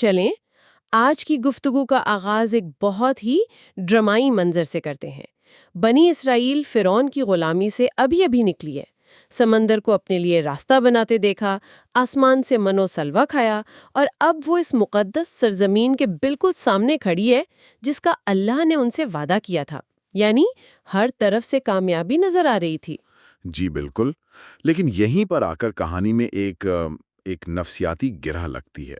چلیں آج کی گفتگو کا آغاز ایک بہت ہی ڈرامائی منظر سے کرتے ہیں۔ بنی اسرائیل فرعون کی غلامی سے ابھی ابھی نکلی ہے، سمندر کو اپنے لیے راستہ بناتے دیکھا، آسمان سے من و سلوہ کھایا، اور اب وہ اس مقدس سرزمین کے بالکل سامنے کھڑی ہے جس کا اللہ نے ان سے وعدہ کیا تھا، یعنی ہر طرف سے کامیابی نظر آ رہی تھی۔ جی بالکل، لیکن یہیں پر آ کر کہانی میں ایک نفسیاتی گرہ لگتی ہے۔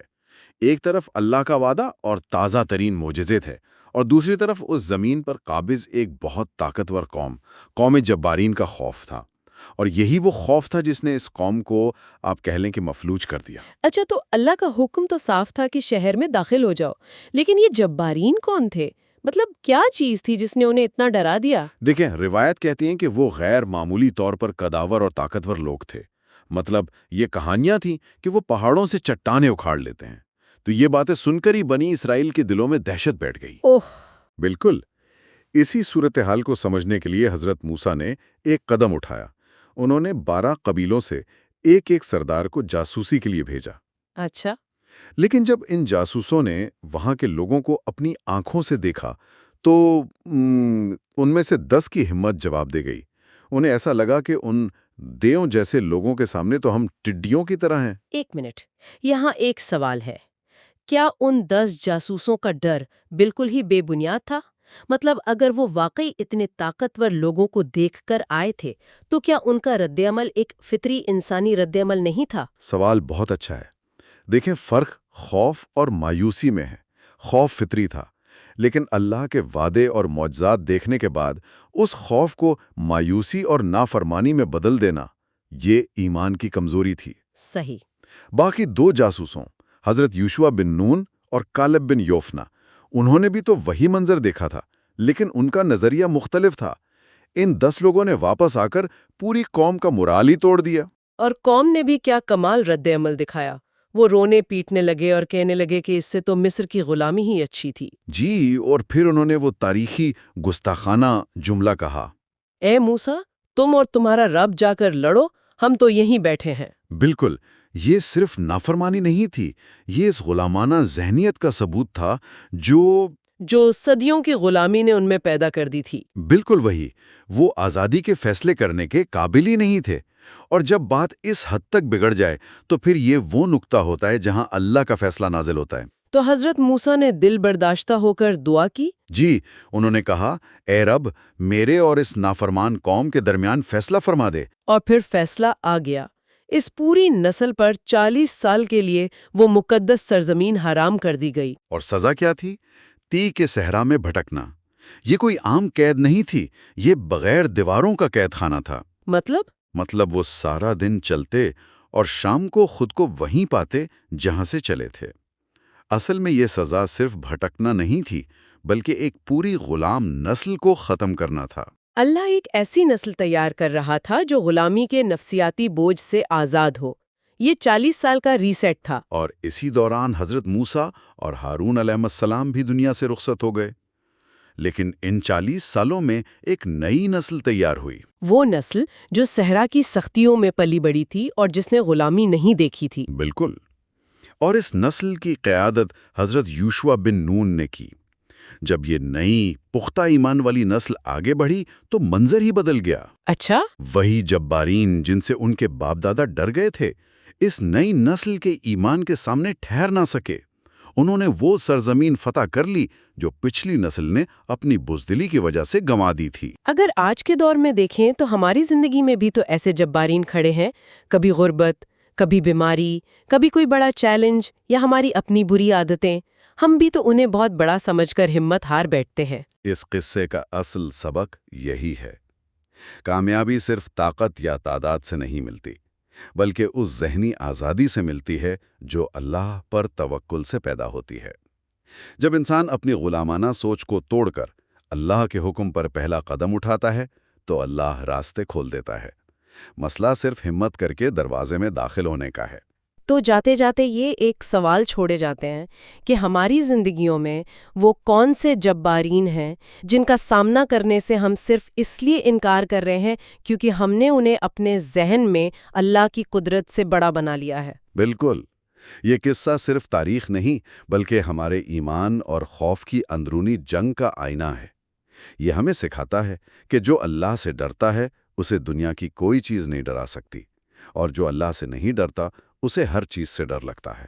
ایک طرف اللہ کا وعدہ اور تازہ ترین معجزے تھے، اور دوسری طرف اس زمین پر قابض ایک بہت طاقتور قوم جبارین کا خوف تھا، اور یہی وہ خوف تھا جس نے اس قوم کو آپ کہہ لیں کہ مفلوج کر دیا۔ اچھا، تو اللہ کا حکم تو صاف تھا کہ شہر میں داخل ہو جاؤ، لیکن یہ جبارین کون تھے؟ مطلب کیا چیز تھی جس نے انہیں اتنا ڈرا دیا؟ دیکھیں، روایت کہتی ہیں کہ وہ غیر معمولی طور پر قداور اور طاقتور لوگ تھے۔ مطلب یہ کہانیاں تھیں کہ وہ پہاڑوں سے چٹانیں اکھاڑ لیتے ہیں۔ تو یہ باتیں سن کر ہی بنی اسرائیل کے دلوں میں دہشت بیٹھ گئی۔ اوہ! بالکل، اسی صورتحال کو سمجھنے کے لیے حضرت موسیٰ نے ایک قدم اٹھایا۔ انہوں نے 12 قبیلوں سے ایک ایک سردار کو جاسوسی کے لیے بھیجا۔ اچھا۔ لیکن جب ان جاسوسوں نے وہاں کے لوگوں کو اپنی آنکھوں سے دیکھا تو ان میں سے 10 کی ہمت جواب دے گئی۔ انہیں ایسا لگا کہ ان دیوں جیسے لوگوں کے سامنے تو ہم ٹڈیوں کی طرح ہیں۔ ایک منٹ، یہاں ایک سوال ہے۔ کیا ان 10 جاسوسوں کا ڈر بالکل ہی بے بنیاد تھا؟ مطلب اگر وہ واقعی اتنے طاقتور لوگوں کو دیکھ کر آئے تھے تو کیا ان کا رد عمل ایک فطری انسانی رد عمل نہیں تھا؟ سوال بہت اچھا ہے۔ دیکھیں، فرق خوف اور مایوسی میں ہے۔ خوف فطری تھا، لیکن اللہ کے وعدے اور معجزات دیکھنے کے بعد اس خوف کو مایوسی اور نافرمانی میں بدل دینا، یہ ایمان کی کمزوری تھی۔ صحیح۔ باقی 2 جاسوسوں، حضرت یوشع بن نون اور کالب بن یوفنا، انہوں نے بھی تو وہی منظر دیکھا تھا، لیکن ان کا نظریہ مختلف تھا۔ ان 10 لوگوں نے واپس آ کر پوری قوم کا مورال ہی توڑ دیا۔ اور قوم نے بھی کیا کمال رد عمل دکھایا۔ وہ رونے پیٹنے لگے اور کہنے لگے کہ اس سے تو مصر کی غلامی ہی اچھی تھی۔ جی، اور پھر انہوں نے وہ تاریخی گستاخانہ جملہ کہا، اے موسیٰ، تم اور تمہارا رب جا کر لڑو، ہم تو یہیں بیٹھے ہیں۔ بالکل، یہ صرف نافرمانی نہیں تھی، یہ اس غلامانہ ذہنیت کا ثبوت تھا جو صدیوں کی غلامی نے ان میں پیدا کر دی تھی۔ بالکل وہی، وہ آزادی کے فیصلے کرنے کے قابل ہی نہیں تھے۔ اور جب بات اس حد تک بگڑ جائے تو پھر یہ وہ نقطہ ہوتا ہے جہاں اللہ کا فیصلہ نازل ہوتا ہے۔ تو حضرت موسیٰ نے دل برداشتہ ہو کر دعا کی؟ جی، انہوں نے کہا، اے رب، میرے اور اس نافرمان قوم کے درمیان فیصلہ فرما دے۔ اور پھر فیصلہ آ گیا۔ اس پوری نسل پر 40 سال کے لیے وہ مقدس سرزمین حرام کر دی گئی۔ اور سزا کیا تھی؟ تی کے صحرا میں بھٹکنا۔ یہ کوئی عام قید نہیں تھی، یہ بغیر دیواروں کا قید خانہ تھا۔ مطلب وہ سارا دن چلتے اور شام کو خود کو وہیں پاتے جہاں سے چلے تھے۔ اصل میں یہ سزا صرف بھٹکنا نہیں تھی، بلکہ ایک پوری غلام نسل کو ختم کرنا تھا۔ اللہ ایک ایسی نسل تیار کر رہا تھا جو غلامی کے نفسیاتی بوجھ سے آزاد ہو۔ یہ 40 سال کا ریسیٹ تھا۔ اور اسی دوران حضرت موسیٰ اور ہارون علیہ السلام بھی دنیا سے رخصت ہو گئے۔ لیکن ان 40 سالوں میں ایک نئی نسل تیار ہوئی۔ وہ نسل جو صحرا کی سختیوں میں پلی بڑی تھی اور جس نے غلامی نہیں دیکھی تھی۔ بالکل، اور اس نسل کی قیادت حضرت یوشع بن نون نے کی۔ جب یہ نئی پختہ ایمان والی نسل آگے بڑھی تو منظر ہی بدل گیا۔ اچھا؟ وہی جبارین جن سے ان کے باپ دادا ڈر گئے تھے، اس نئی نسل کے ایمان کے سامنے ٹھہر نہ سکے۔ انہوں نے وہ سرزمین فتح کر لی جو پچھلی نسل نے اپنی بزدلی کی وجہ سے گنوا دی تھی۔ اگر آج کے دور میں دیکھیں تو ہماری زندگی میں بھی تو ایسے جبارین کھڑے ہیں، کبھی غربت، کبھی بیماری، کبھی کوئی بڑا چیلنج یا ہماری اپنی بری عادتیں، ہم بھی تو انہیں بہت بڑا سمجھ کر ہمت ہار بیٹھتے ہیں۔ اس قصے کا اصل سبق یہی ہے۔ کامیابی صرف طاقت یا تعداد سے نہیں ملتی، بلکہ اس ذہنی آزادی سے ملتی ہے جو اللہ پر توکل سے پیدا ہوتی ہے۔ جب انسان اپنی غلامانہ سوچ کو توڑ کر اللہ کے حکم پر پہلا قدم اٹھاتا ہے تو اللہ راستے کھول دیتا ہے۔ مسئلہ صرف ہمت کر کے دروازے میں داخل ہونے کا ہے۔ تو جاتے جاتے یہ ایک سوال چھوڑے جاتے ہیں کہ ہماری زندگیوں میں وہ کون سے جبارین ہیں جن کا سامنا کرنے سے ہم صرف اس لیے انکار کر رہے ہیں کیونکہ ہم نے انہیں اپنے ذہن میں اللہ کی قدرت سے بڑا بنا لیا ہے۔ بالکل، یہ قصہ صرف تاریخ نہیں بلکہ ہمارے ایمان اور خوف کی اندرونی جنگ کا آئینہ ہے۔ یہ ہمیں سکھاتا ہے کہ جو اللہ سے ڈرتا ہے اسے دنیا کی کوئی چیز نہیں ڈرا سکتی، اور جو اللہ سے نہیں ڈرتا اسے ہر چیز سے ڈر لگتا ہے۔